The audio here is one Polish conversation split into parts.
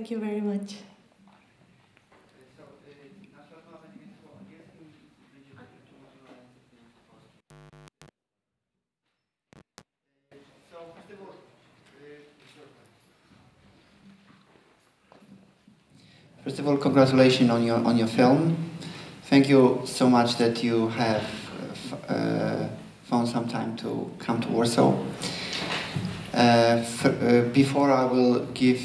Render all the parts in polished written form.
Thank you very much. First of all, congratulations on your film. Thank you so much that you have found some time to come to Warsaw. Before I will give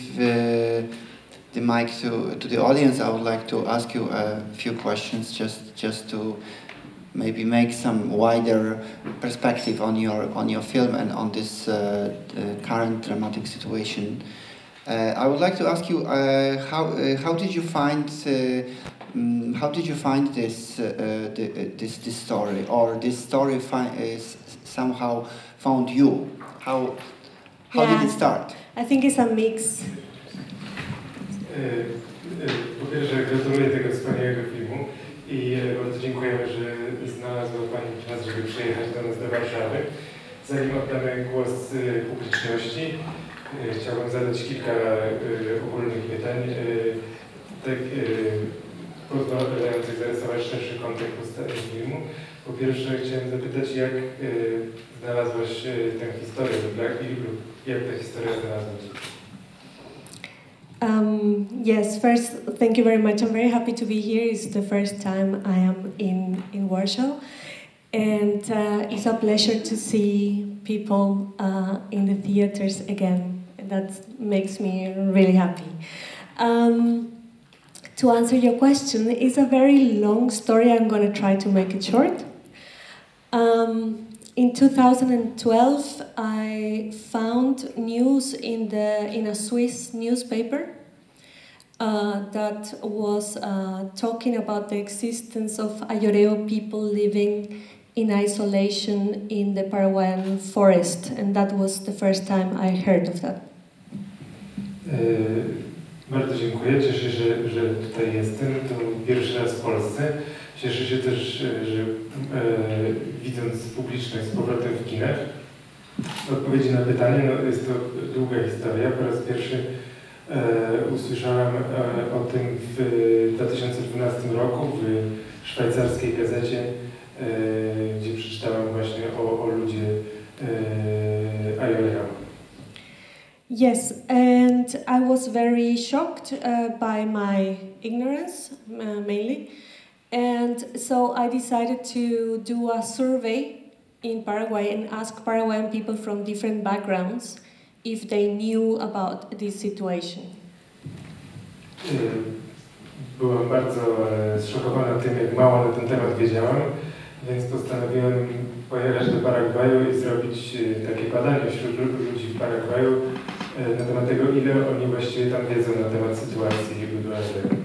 the mic to the audience, I would like to ask you a few questions, just to maybe make some wider perspective on your film and on this current dramatic situation. I would like to ask you how did you find this story, or this story somehow found you? How did it start? I think it's a mix. Po pierwsze, gratuluję tego wspaniałego filmu i bardzo dziękujemy, że znalazła Pani czas, żeby przyjechać do nas do Warszawy. Zanim oddamy głos publiczności, chciałbym zadać kilka ogólnych pytań, pozwalających zarysować szerszy kontekst filmu. Po pierwsze, chciałem zapytać, jak znalazłaś tę historię, jak ta historia znalazła Cię? Yes, first, thank you very much. I'm very happy to be here. It's the first time I am in Warsaw. And it's a pleasure to see people in the theaters again. That makes me really happy. To answer your question, it's a very long story. I'm going to try to make it short. In 2012, I found news in a Swiss newspaper that was talking about the existence of Ayoreo people living in isolation in the Paraguayan forest, and that was the first time I heard of that. Bardzo dziękuję. Cieszę się, że tutaj jestem. To pierwszy raz w Polsce. Cieszę się też, że widząc publiczność z powrotem w kinach. W odpowiedzi na pytanie, jest to długa historia. Po raz pierwszy usłyszałem o tym w 2012 roku w szwajcarskiej gazecie, gdzie przeczytałem właśnie o ludzie Ayoreo. Yes, and I was very shocked by my ignorance, mainly. And so I decided to do a survey in Paraguay and ask Paraguayan people from different backgrounds if they knew about this situation. Byłam bardzo zszokowana tym, jak mało na ten temat wiedziałam, więc postanowiłem pojechać do Paragwaju i zrobić takie badanie wśród ludzi w Paragwaju na temat tego, ile oni właściwie tam wiedzą na temat sytuacji ludu Ayoreo.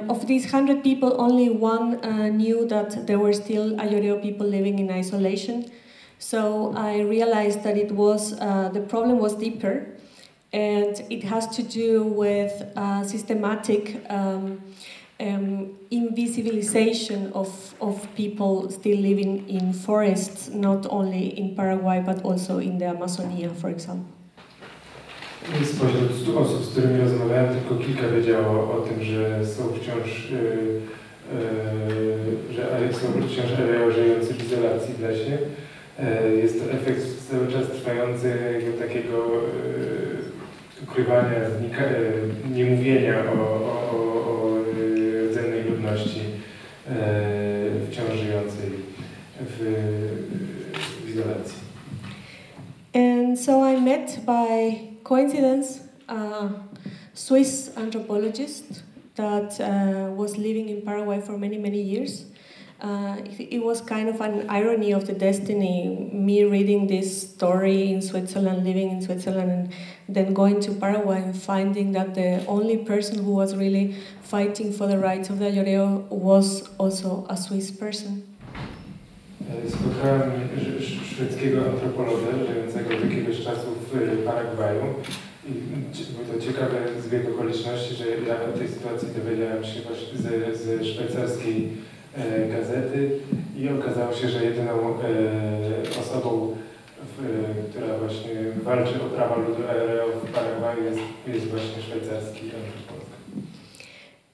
Of these 100 people, only one knew that there were still Ayoreo people living in isolation. So I realized that it was the problem was deeper, and it has to do with systematic invisibilization of people still living in forests, not only in Paraguay but also in the Amazonia, for example. Spośród 100 osób, z którymi rozmawiałem, tylko kilka wiedziało o tym, że są wciąż Ayoreo żyjący w izolacji w lesie. Jest to efekt cały czas trwającego takiego ukrywania, niemówienia o rdzennej ludności wciąż żyjącej w izolacji. And so I met by coincidence a Swiss anthropologist that was living in Paraguay for many, many years. It was kind of an irony of the destiny, me reading this story in Switzerland, living in Switzerland, and then going to Paraguay and finding that the only person who was really fighting for the rights of the Ayoreo was also a Swiss person. Spotkałem szwedzkiego antropologa żyjącego od jakiegoś czasu w Paragwaju. I był to ciekawy zbieg okoliczności, że ja o tej sytuacji dowiedziałem się właśnie ze szwajcarskiej gazety i okazało się, że jedyną osobą która właśnie walczy o prawa ludu Ayoreo w Paragwaju, jest właśnie szwajcarski antropolog.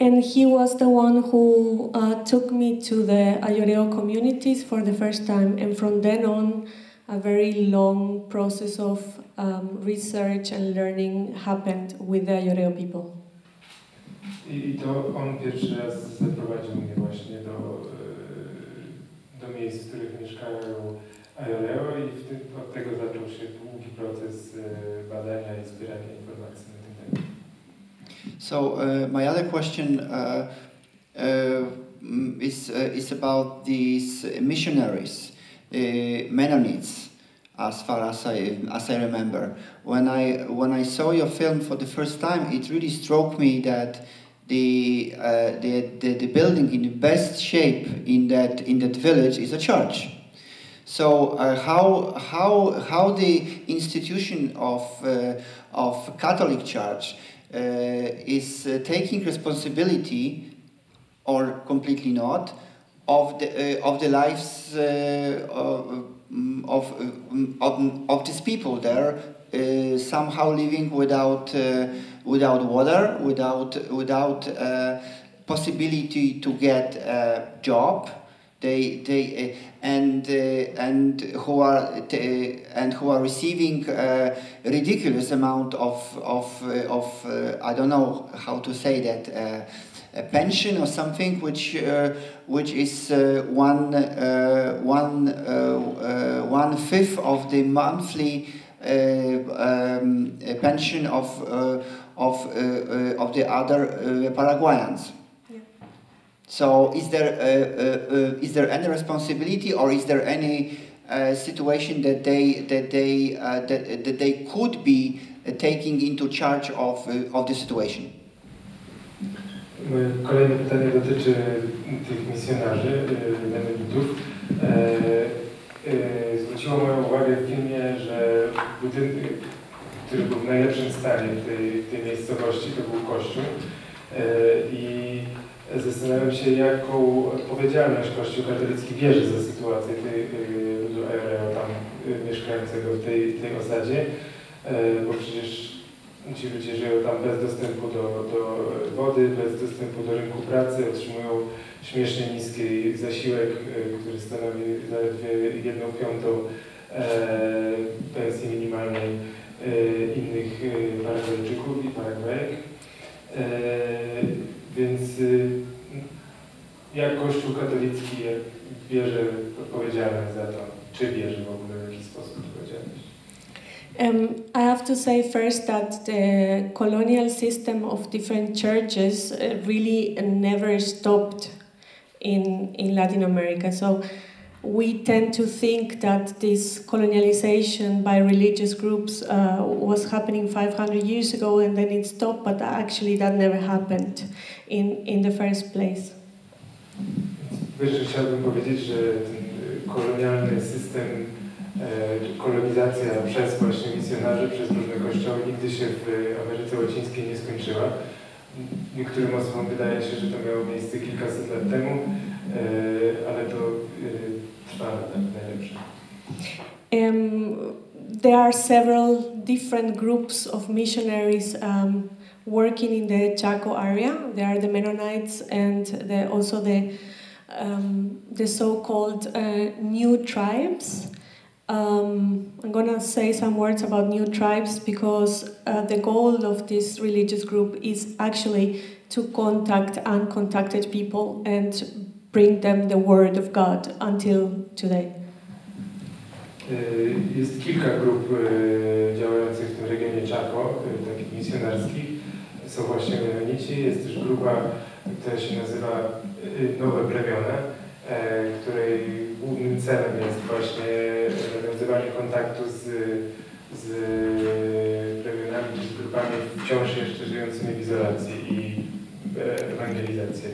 And he was the one who took me to the Ayoreo communities for the first time, and from then on, a very long process of research and learning happened with the Ayoreo people. I to on pierwszy raz zaprowadził mnie właśnie do miejsc, w których mieszkają Ayoreo, i od tego zaczął się długi proces badania i zbierania informacji na ten temat. So my other question is about these missionaries, Mennonites, as far as I remember. When I saw your film for the first time, it really struck me that the building in the best shape in that village is a church. So how the institution of Catholic Church is taking responsibility, or completely not, of the lives of these people there, somehow living without water, without possibility to get a job. And who are receiving a ridiculous amount of I don't know how to say that, a pension or something, which is 1/5 of the monthly pension of the other Paraguayans. So is there any responsibility, or is there any situation that they could be taking into charge of the situation? Moje kolejne pytanie dotyczy tych misjonarzy, Mennonitów. Zwróciło moją uwagę w filmie, że budynek, który był w najlepszym stanie tej miejscowości, to był kościół. I zastanawiam się, jaką odpowiedzialność Kościół katolicki bierze za sytuację ludu Ayoreo tam mieszkającego w tej osadzie, bo przecież ci ludzie żyją tam bez dostępu do wody, bez dostępu do rynku pracy, otrzymują śmiesznie niski zasiłek, który stanowi zaledwie 1/5 pensji minimalnej innych Paragwajczyków i Paragwajek. Więc jak Kościół katolicki bierze odpowiedzialność za to, czy bierze w ogóle w jakiś sposób odpowiedzialność? I have to say first that the colonial system of different churches really never stopped in Latin America. So we tend to think that this colonialization by religious groups was happening 500 years ago and then it stopped, but actually that never happened in the first place. Wreszcie chciałbym powiedzieć, że ten kolonialny system, kolonizacja przez właśnie misjonarzy, przez różne kościoły nigdy się w Ameryce Łacińskiej nie skończyła. Niektórym osobom wydaje się, że to miało miejsce kilkaset lat temu, ale to trwa tak najlepsze. There are several different groups of missionaries working in the Chaco area. There are the Mennonites and also the so-called new tribes. I'm going to say some words about new tribes because the goal of this religious group is actually to contact uncontacted people and bring them the word of God until today. Jest kilka grup działających w tym regionie Chaco, takich misjonarskich. Są właśnie Mennonici, jest też grupa, która się nazywa Nowe Plemiona, której głównym celem jest właśnie nawiązywanie kontaktu z plemionami czy z grupami wciąż jeszcze żyjącymi w izolacji i ewangelizacja.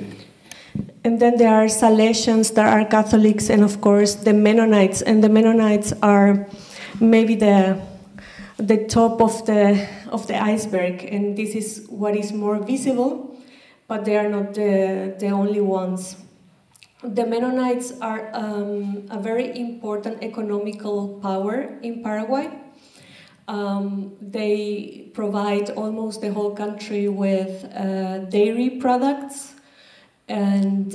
And then there are Salesians, there are Catholics, and of course the Mennonites. And the Mennonites are maybe the top of the iceberg, and this is what is more visible, but they are not the only ones. the Mennonites are a very important economical power in Paraguay. They provide almost the whole country with dairy products and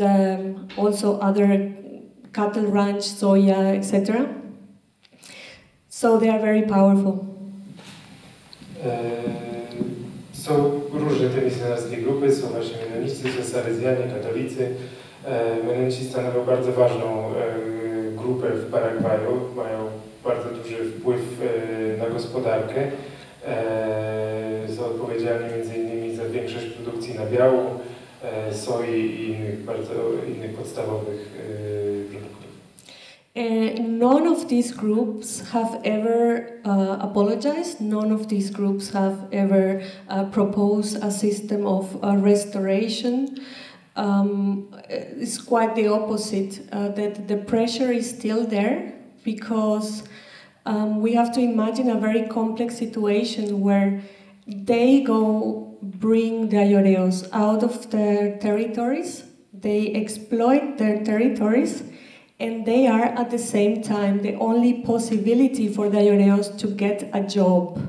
also other cattle ranch, soya, etc. So they are very powerful. Są różne te misjonarskie grupy, są właśnie menonici, są salezjanie, katolicy. Menonici stanowią bardzo ważną grupę w Paragwaju, mają bardzo duży wpływ na gospodarkę. Są odpowiedzialni m.in. za większość produkcji nabiału, soi i innych podstawowych produktów. None of these groups have ever apologized. None of these groups have ever proposed a system of restoration. It's quite the opposite, that the pressure is still there because we have to imagine a very complex situation where they go bring the ayoreos out of their territories, they exploit their territories, and they are at the same time the only possibility for the ayoreos to get a job.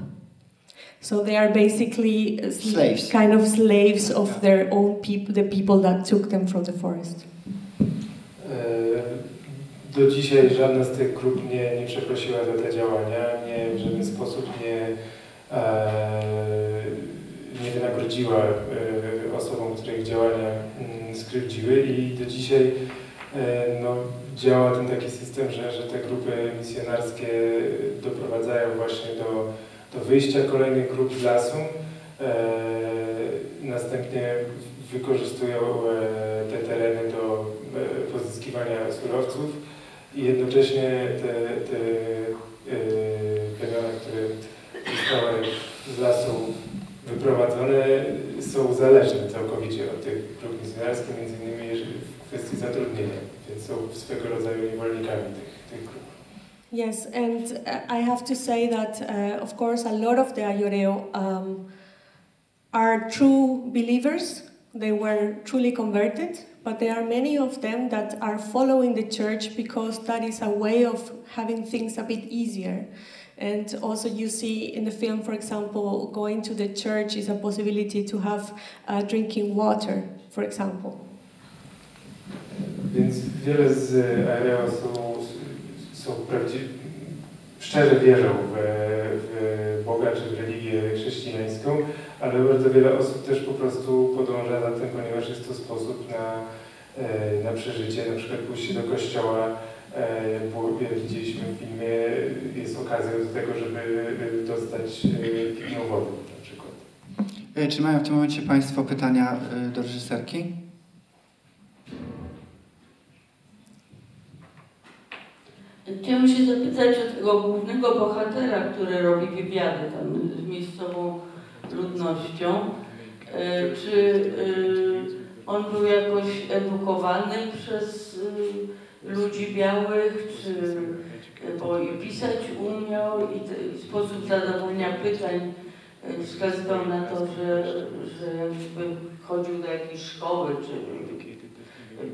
So they are basically slaves. Kind of slaves of their own people, the people that took them from the forest. Do dzisiaj żadna z tych grup nie przeprosiła za te działania, w żaden sposób nie wynagrodziła osobom, które ich działania skrzywdziły i do dzisiaj działa ten taki system, że te grupy misjonarskie doprowadzają właśnie do wyjścia kolejnych grup z lasu, następnie wykorzystują te tereny do pozyskiwania surowców i jednocześnie te plemiona, które zostały z lasu wyprowadzone, są zależne całkowicie od tych grup misjonarskich, między innymi w kwestii zatrudnienia, więc są swego rodzaju niewolnikami tych grup. Yes, and I have to say that, of course, a lot of the ayoreo are true believers. They were truly converted, but there are many of them that are following the church because that is a way of having things a bit easier. And also you see in the film, for example, going to the church is a possibility to have drinking water, for example. Więc wiele z ayoreo są szczerze wierzą w Boga czy w religię chrześcijańską, ale bardzo wiele osób też po prostu podąża za tym, ponieważ jest to sposób na przeżycie, na przykład pójście do kościoła, jak widzieliśmy w filmie, jest okazją do tego, żeby dostać pitną wodę na przykład. Czy mają w tym momencie Państwo pytania do reżyserki? Chciałam się zapytać o tego głównego bohatera, który robi wywiady tam z miejscową ludnością. Czy on był jakoś edukowany przez ludzi białych, czy bo pisać umiał i sposób zadawania pytań wskazywał na to, że jakby chodził do jakiejś szkoły,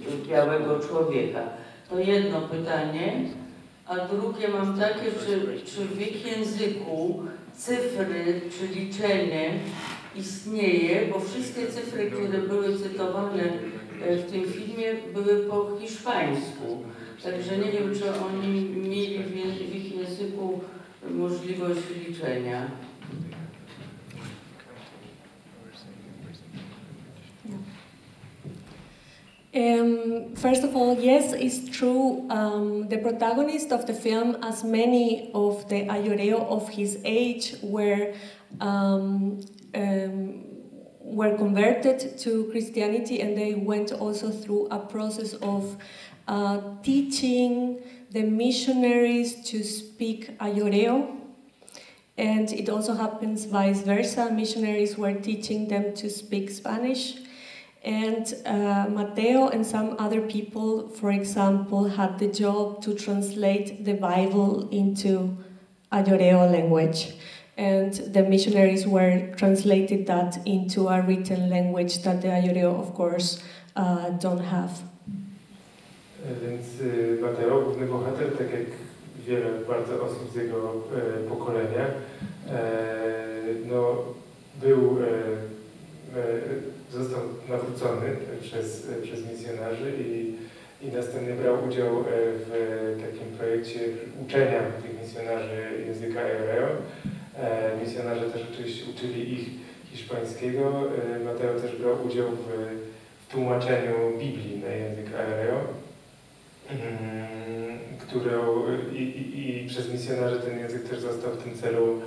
czy białego człowieka. To jedno pytanie. A drugie mam takie, czy w ich języku cyfry czy liczenie istnieje, bo wszystkie cyfry, które były cytowane w tym filmie, były po hiszpańsku. Także nie wiem, czy oni mieli w ich języku możliwość liczenia. First of all, yes, it's true. The protagonist of the film, as many of the ayoreo of his age, were converted to Christianity, and they went also through a process of teaching the missionaries to speak ayoreo. And it also happens vice versa. Missionaries were teaching them to speak Spanish. And Mateo and some other people, for example, had the job to translate the Bible into ayoreo language. And the missionaries were translated that into a written language that the ayoreo, of course, don't have. Więc Mateo, główny bohater, tak jak wiele bardzo osób z jego pokolenia, no, został nawrócony przez misjonarzy i następnie brał udział w takim projekcie uczenia tych misjonarzy języka aereo. Misjonarze też oczywiście uczyli ich hiszpańskiego. Mateo też brał udział w tłumaczeniu Biblii na język aereo, i przez misjonarzy ten język też został w tym celu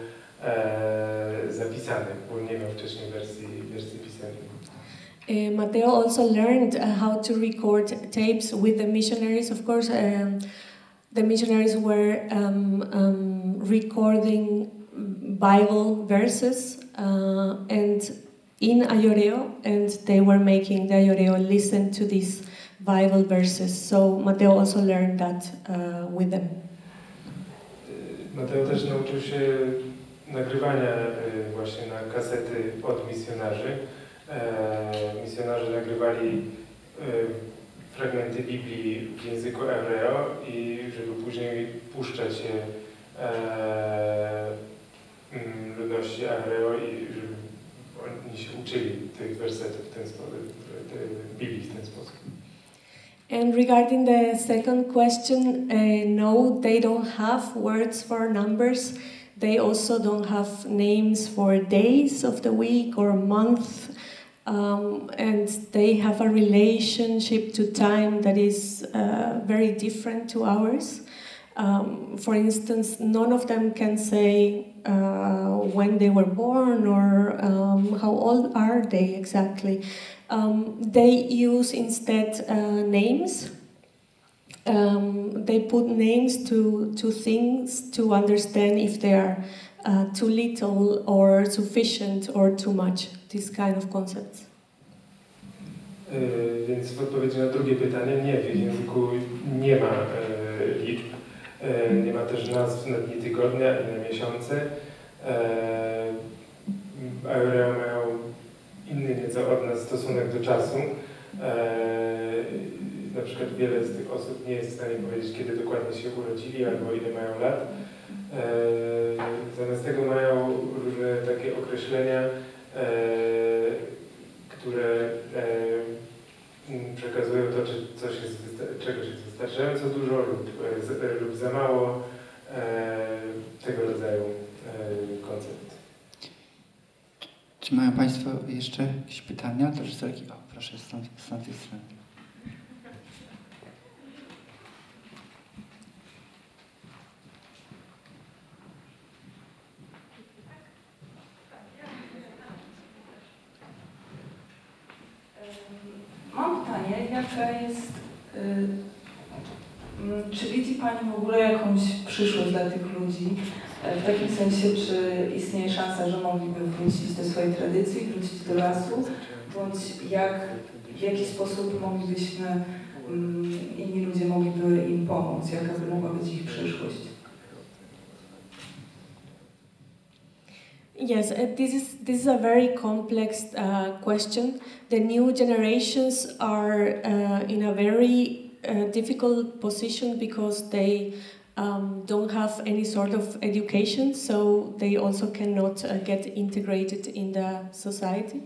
zapisany, bo nie miał wcześniej wersji pisemnej. Mateo also learned how to record tapes with the missionaries. Of course, the missionaries were recording Bible verses and in Ayoreo, and they were making the Ayoreo listen to these Bible verses. So Mateo also learned that with them. Mateo też nauczył się nagrywania właśnie na kasety od misjonarzy. Misjonarze nagrywali fragmenty Biblii w języku aereo i żeby później puszczać je ludności aereo i żeby oni się uczyli tych wersetów w ten sposób, Biblii w ten sposób. And regarding the second question, no, they don't have words for numbers. They also don't have names for days of the week or month. And they have a relationship to time that is very different to ours. For instance, none of them can say when they were born or how old are they exactly. They use instead names. They put names to things to understand if they are too little or sufficient or too much. This kind of concepts. Więc w odpowiedzi na drugie pytanie, nie, w języku nie ma liczb, nie ma też nazw na dni tygodnia i na miesiące. Aereo mają inny nieco od nas stosunek do czasu. Na przykład wiele z tych osób nie jest w stanie powiedzieć, kiedy dokładnie się urodzili albo ile mają lat. Zamiast tego mają różne takie określenia, które przekazują to, czy czegoś jest wystarczająco dużo lub za mało, tego rodzaju koncept. Czy mają Państwo jeszcze jakieś pytania do reżyserki? O, proszę, z tej strony. Mam pytanie, jaka jest, czy widzi Pani w ogóle jakąś przyszłość dla tych ludzi? W takim sensie, czy istnieje szansa, że mogliby wrócić do swojej tradycji, wrócić do lasu? Bądź w jaki sposób moglibyśmy, inni ludzie mogliby im pomóc? Jaka by mogła być ich przyszłość? Yes, this is a very complex question. The new generations are in a very difficult position because they don't have any sort of education, so they also cannot get integrated in the society.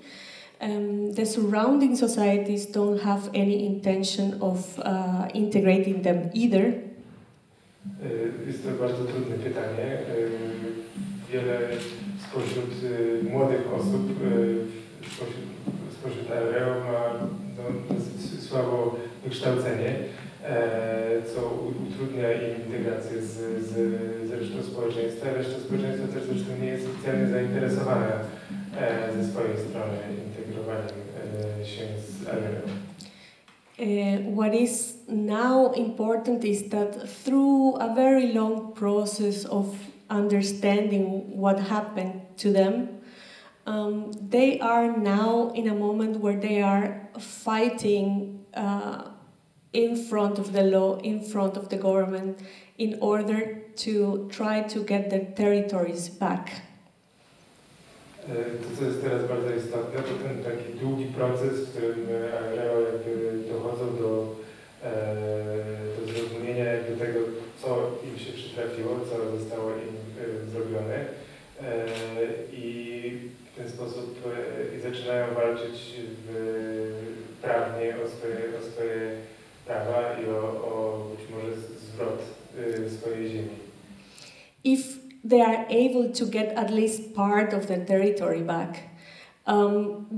The surrounding societies don't have any intention of integrating them either. Jest to bardzo trudne pytanie. Wiele spośród młodych osób, spośród aereo ma dosyć słabo wykształcenie, co utrudnia im integrację z resztą społeczeństwa. Reszta społeczeństwa też zresztą nie jest specjalnie zainteresowana ze swojej strony integrowaniem się z aereo. What is now important is that through a very long process of understanding what happened to them, they are now in a moment where they are fighting in front of the law, in front of the government, in order to try to get their territories back. To, co jest teraz bardzo istotne, to ten taki długi proces, w którym aereo jakby dochodzą do przytrafiło, co zostało im zrobione i w ten sposób zaczynają walczyć prawnie o swoje prawa i o być może zwrot swojej ziemi. If they are able to get at least part of their territory back,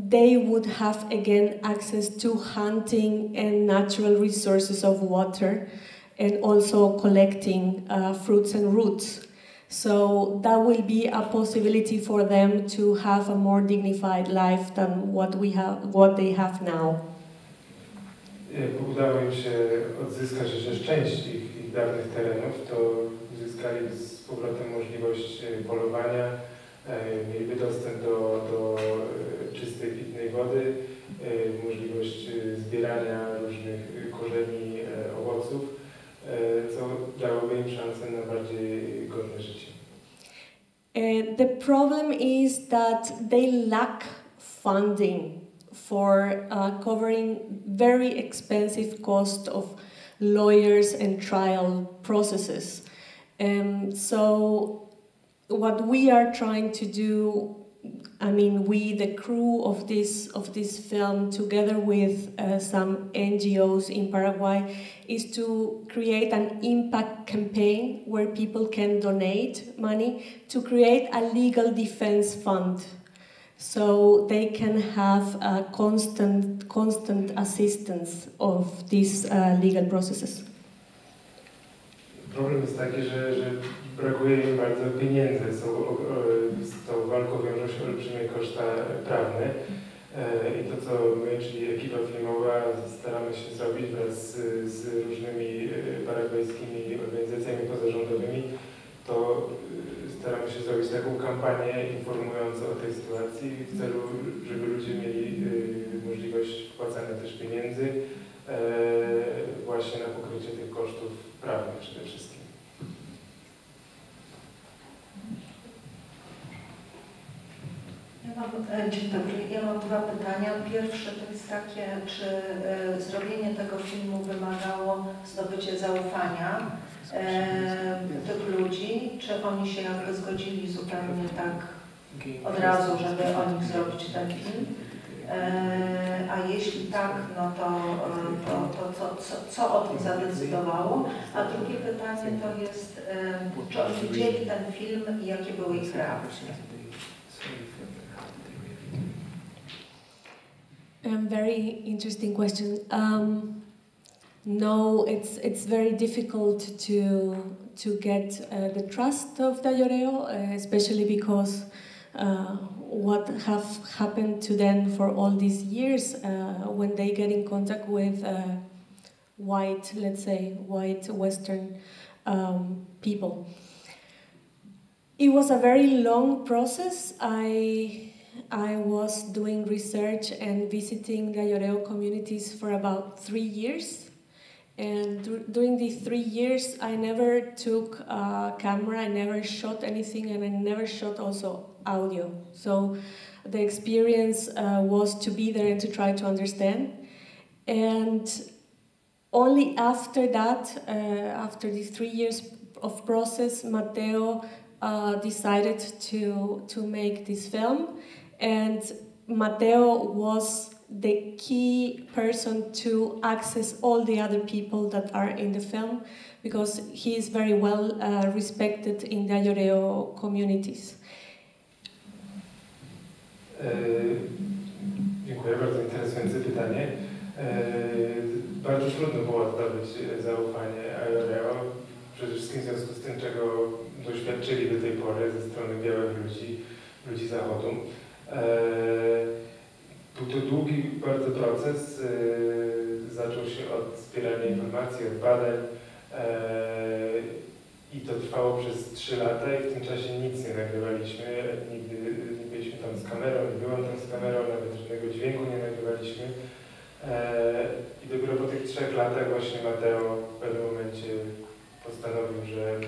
they would have again access to hunting and natural resources of water, and also collecting fruits and roots. So that will be a possibility for them to have a more dignified life than what they have now. Udało im się odzyskać chociaż część ich dawnych terenów, to uzyskali z powrotem możliwość polowania, mieliby dostęp do czystej, pitnej wody, możliwość zbierania różnych korzeni, owoców, co dałoby im szansę na bardziej godne życie. The problem is that they lack funding for covering very expensive cost of lawyers and trial processes. So what we are trying to do, I mean, we, the crew of this film, together with some NGOs in Paraguay, is to create an impact campaign where people can donate money to create a legal defense fund, so they can have a constant assistance of these legal processes. Problem jest taki, że brakuje im bardzo pieniędzy, z tą walką wiążą się olbrzymie koszta prawne i to, co my, czyli ekipa filmowa, staramy się zrobić wraz z różnymi paragwajskimi organizacjami pozarządowymi, to staramy się zrobić taką kampanię informującą o tej sytuacji w celu, żeby ludzie mieli możliwość wpłacania też pieniędzy właśnie na pokrycie tych kosztów prawnych przede wszystkim. Dzień dobry, ja mam dwa pytania. Pierwsze to jest takie, czy zrobienie tego filmu wymagało zdobycia zaufania tych ludzi, czy oni się jakby zgodzili zupełnie tak od razu, żeby o nich zrobić ten film? A jeśli tak, no to co o tym zadecydowało? A drugie pytanie to jest, czy oni widzieli ten film i jakie były ich reakcje? Very interesting question. No, it's very difficult to get the trust of Dayoreo, especially because what have happened to them for all these years when they get in contact with white, let's say, white Western people. It was a very long process. I was doing research and visiting Dayoreo communities for about 3 years. And during these 3 years, I never took a camera, I never shot anything, and I never shot also audio. So the experience was to be there and to try to understand. And only after that, after these 3 years of process, Mateo decided to make this film. And Mateo was the key person to access all the other people that are in the film, because he is very well respected in the Dayoreo communities. Dziękuję, bardzo interesujące pytanie. Bardzo trudno było zdobyć zaufanie Dayoreo, przede wszystkim w związku z tym, czego doświadczyli do tej pory ze strony białych ludzi Zachodu. Był to długi bardzo proces, zaczął się od zbierania informacji, od badań i to trwało przez 3 lata i w tym czasie nic nie nagrywaliśmy, nigdy nie byliśmy tam z kamerą, nie byłem tam z kamerą, nawet żadnego dźwięku nie nagrywaliśmy i dopiero po tych 3 latach właśnie Mateo w pewnym momencie postanowił, że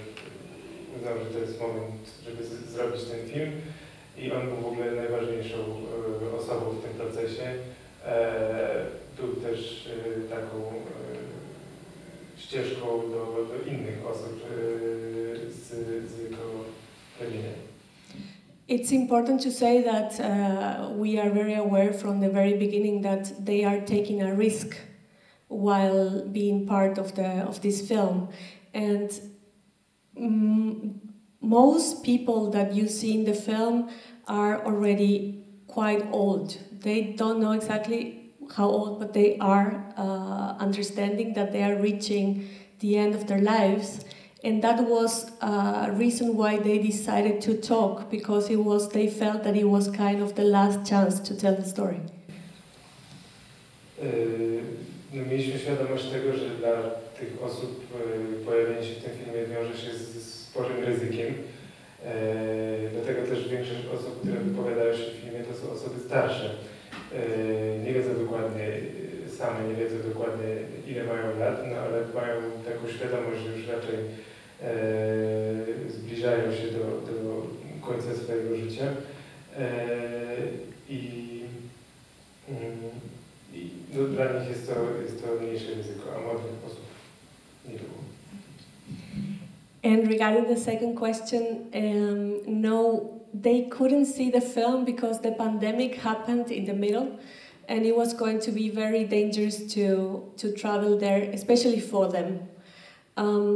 uznał, że to jest moment, żeby zrobić ten film. I on był w ogóle najważniejszą osobą w tym procesie. Był też taką ścieżką do innych osób It's important to say that we are very aware from the very beginning that they are taking a risk while being part of this film, and most people that you see in the film are already quite old. They don't know exactly how old, but they are understanding that they are reaching the end of their lives. And that was a reason why they decided to talk, because they felt that it was kind of the last chance to tell the story. No, mieliśmy świadomość tego, że dla tych osób pojawienie się w tym filmie wiąże się z sporym ryzykiem. Dlatego też większość osób, które wypowiadają się w filmie, to są osoby starsze. Nie wiedzą dokładnie, same nie wiedzą dokładnie, ile mają lat, no ale mają taką świadomość, że już raczej zbliżają się do końca swojego życia i no, dla nich jest to mniejsze ryzyko, a młodych osób nie było. And regarding the second question, no, they couldn't see the film because the pandemic happened in the middle, and it was going to be very dangerous to travel there, especially for them.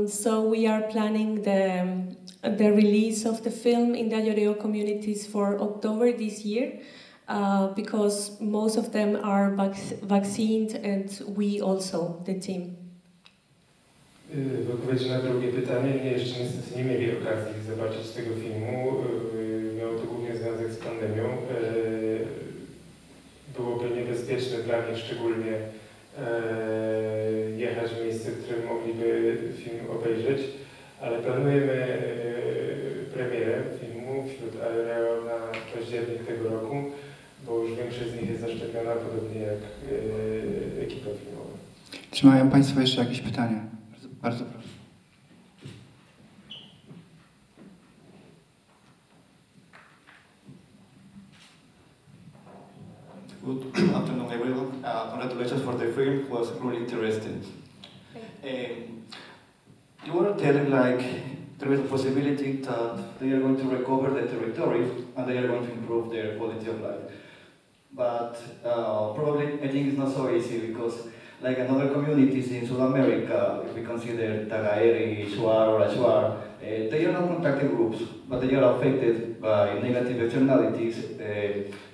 So we are planning the release of the film in the Ayoreo communities for October this year, because most of them are vaccinated, and we also, the team. W odpowiedzi na drugie pytanie, jeszcze niestety nie mieli okazji zobaczyć tego filmu. Miało to głównie związek z pandemią. Byłoby niebezpieczne dla nich szczególnie jechać w miejsce, w którym mogliby film obejrzeć, ale planujemy premierę filmu wśród Ayoreo na październik tego roku, bo już większość z nich jest zaszczepiona, podobnie jak ekipa filmowa. Czy mają Państwo jeszcze jakieś pytania? Bardzo proszę. Good afternoon, everyone. Congratulations for the film. It was really interesting. You were telling there is a possibility that they are going to recover the territory and they are going to improve their quality of life. But probably I think it's not so easy because like another communities in South America, if we consider Tagaeri, Shuar or Ashuar, they are not contacted groups, but they are affected by negative externalities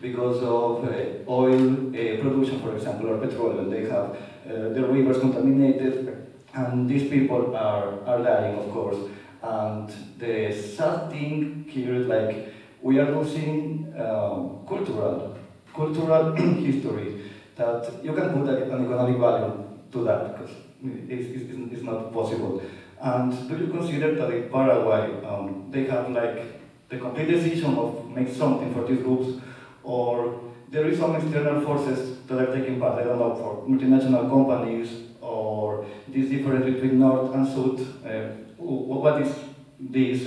because of oil production, for example, or petroleum. They have the rivers contaminated, and these people are dying, of course. And the sad thing here is we are losing cultural history. That you can put an economic value to that because it's not possible. And do you consider that in Paraguay they have the complete decision of make something for these groups, or there is some external forces that are taking part? I don't know, for multinational companies or this difference between North and South. What is this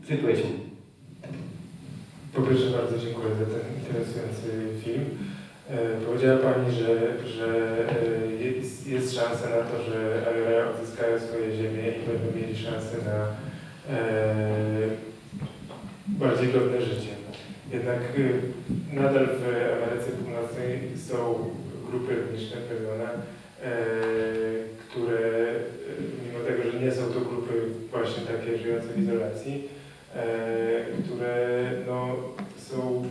situation? Po pierwsze bardzo dziękuję za ten interesujący film. Powiedziała Pani, że jest szansa na to, że Ayoreo odzyskają swoje ziemię i będą mieli szansę na bardziej godne życie. Jednak nadal w Ameryce Północnej są grupy etniczne, plemiona, które mimo tego, że nie są to grupy właśnie takie żyjące w izolacji, które no, są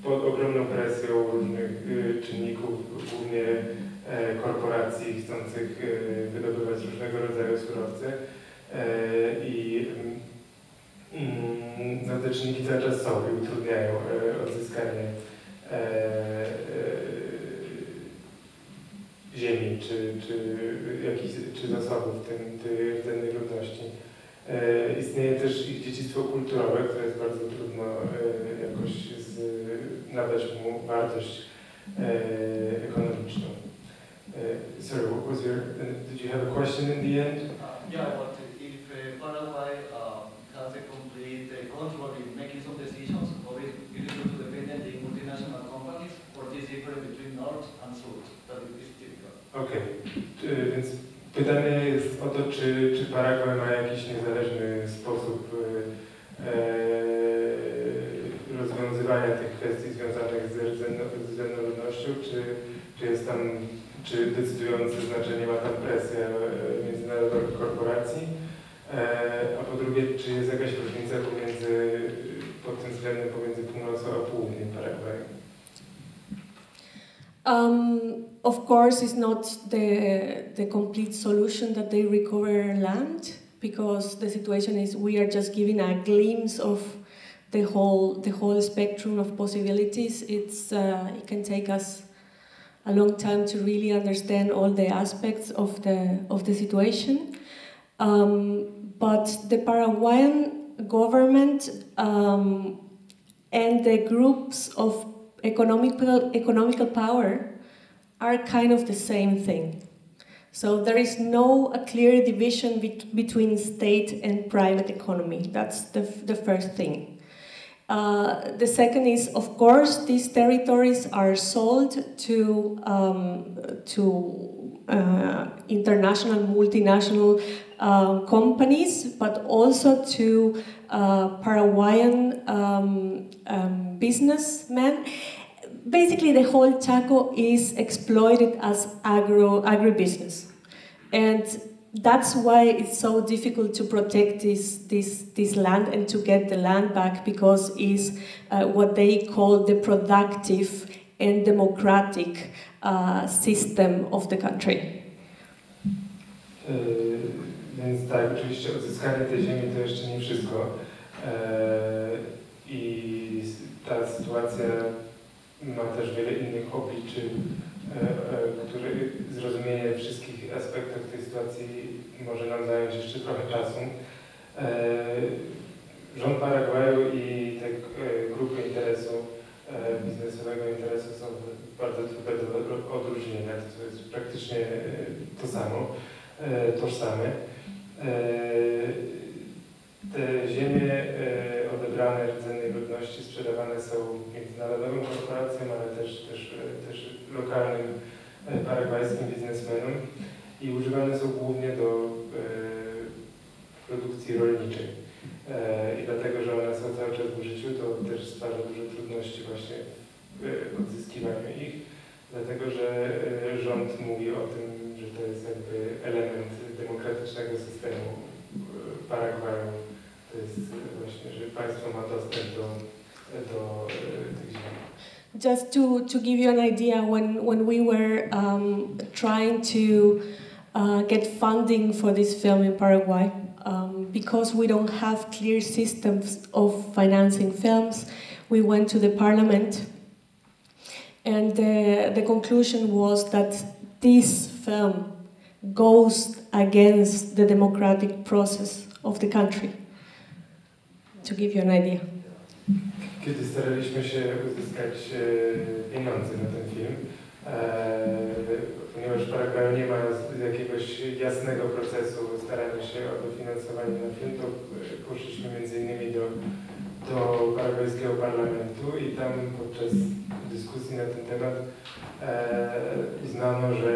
pod ogromną presją różnych czynników, głównie korporacji chcących wydobywać różnego rodzaju surowce i no, te czynniki cały czas są i utrudniają odzyskanie ziemi czy zasobów rdzennej ludności. Istnieje też ich dziedzictwo kulturowe, które jest bardzo trudno jakoś nadać mu wartość ekonomiczną. Sorry, what was did you have a question in the end? Yeah, but if Paragwaj has a complete control in making some decisions, or is it going to depend on the multinational companies, or is it different between North and South? That is typical. Okay, więc pytanie jest o to, czy Paragwaj ma jakiś niezależny sposób rozwiązywania tych kwestii związanych z rdzenną ludnością, czy decydujące znaczenie ma tam presja międzynarodowych korporacji, a po drugie, czy jest jakaś różnica pod tym względem pomiędzy północą a południem Paragwaju? Of course, it's not the complete solution that they recover land, because the situation is we are just giving a glimpse of the whole spectrum of possibilities. It can take us a long time to really understand all the aspects of the situation. But the Paraguayan government and the groups of economical power are kind of the same thing. So there is a clear division between state and private economy. That's the first thing. The second is, of course, these territories are sold to international, multinational companies, but also to Paraguayan businessmen. Basically, the whole Chaco is exploited as agribusiness, and that's why it's so difficult to protect this land and to get the land back, because it's what they call the productive and democratic system of the country. Więc tak, oczywiście odzyskanie tej ziemi to jeszcze nie wszystko. I ta sytuacja ma też wiele innych obliczy, które zrozumienie wszystkich aspektów tej sytuacji może nam zająć jeszcze trochę czasu. Rząd Paragwaju i te grupy interesu, biznesowego interesu są bardzo trudne do odróżnienia, to jest praktycznie to samo, tożsame. Te ziemie odebrane rdzennej ludności sprzedawane są międzynarodowym korporacjom, ale też lokalnym paragwajskim biznesmenom i używane są głównie do produkcji rolniczej. I dlatego, że one są cały czas w użyciu, to też stwarza duże trudności właśnie w odzyskiwaniu ich, dlatego że rząd mówi o tym, że to jest jakby element demokratycznego systemu Paragwaju. To jest właśnie, że państwo ma dostęp do tych ziemi. Just to give you an idea, when we were trying to get funding for this film in Paraguay, because we don't have clear systems of financing films, we went to the parliament, and the conclusion was that this film goes against the democratic process of the country. To give you an idea. Kiedy staraliśmy się uzyskać pieniądze na ten film, ponieważ w Paragwaju nie ma jakiegoś jasnego procesu starania się o dofinansowanie na film, to poszliśmy m.in. do paragwajskiego parlamentu i tam podczas dyskusji na ten temat uznano, że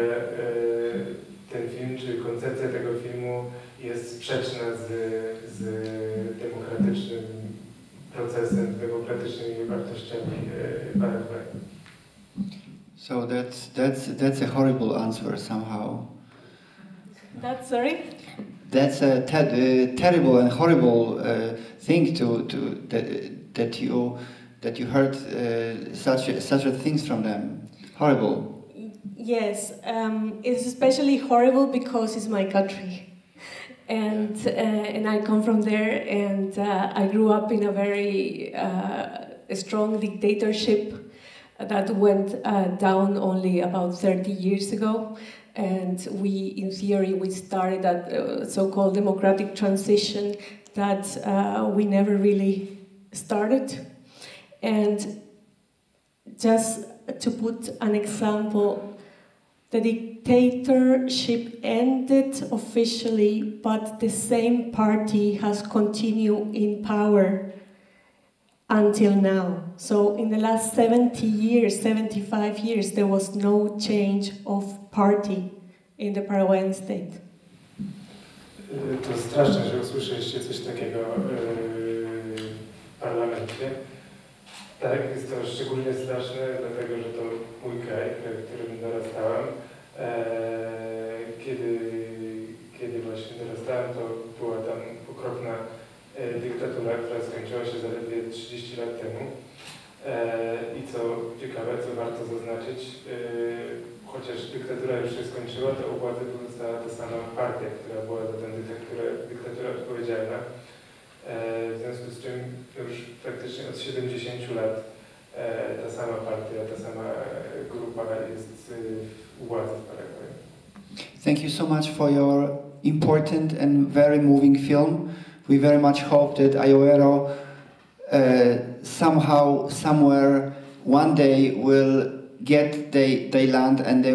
ten film, czy koncepcja tego filmu jest sprzeczna z demokratycznym procesem, demokratycznymi wartościami Paragwaju. So that's a horrible answer somehow. That's sorry? That's a terrible and horrible thing that you heard such a things from them. Horrible. Yes, it's especially horrible because it's my country, and I come from there, and I grew up in a very strong dictatorship that went down only about 30 years ago, and in theory, we started that so-called democratic transition that we never really started. And just to put an example, the dictatorship ended officially, but the same party has continued in power until now. So in the last 70 years, 75 years, there was no change of party in the Paraguayan state. To straszne, że usłyszeliście coś takiego w parlamencie, Tak, jest to szczególnie straszne, dlatego że to mój kraj, w którym dorastałem. Kiedy właśnie dorastałem, to była tam okropna dyktatura, która skończyła się zaledwie 30 lat temu. I co ciekawe, co warto zaznaczyć, chociaż dyktatura już się skończyła, to u władzy pozostała ta sama partia, która była za tę dyktaturę odpowiedzialna. W związku z czym już praktycznie od 70 lat ta sama partia, ta sama grupa jest u władzy w Paragwaju. Thank you so much for your important and very moving film. We very much hope that Ayoero somehow, somewhere, one day will get their land and they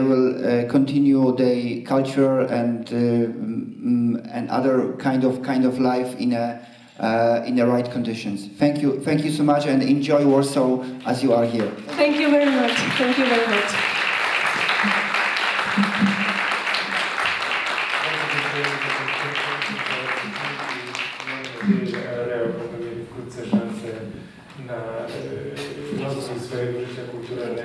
will continue their culture and other kind of life in the right conditions. Thank you so much, and enjoy Warsaw as you are here. Thank you very much. Thank you very much. Wkrótce szansę na rozwój swojego życia kulturalnego.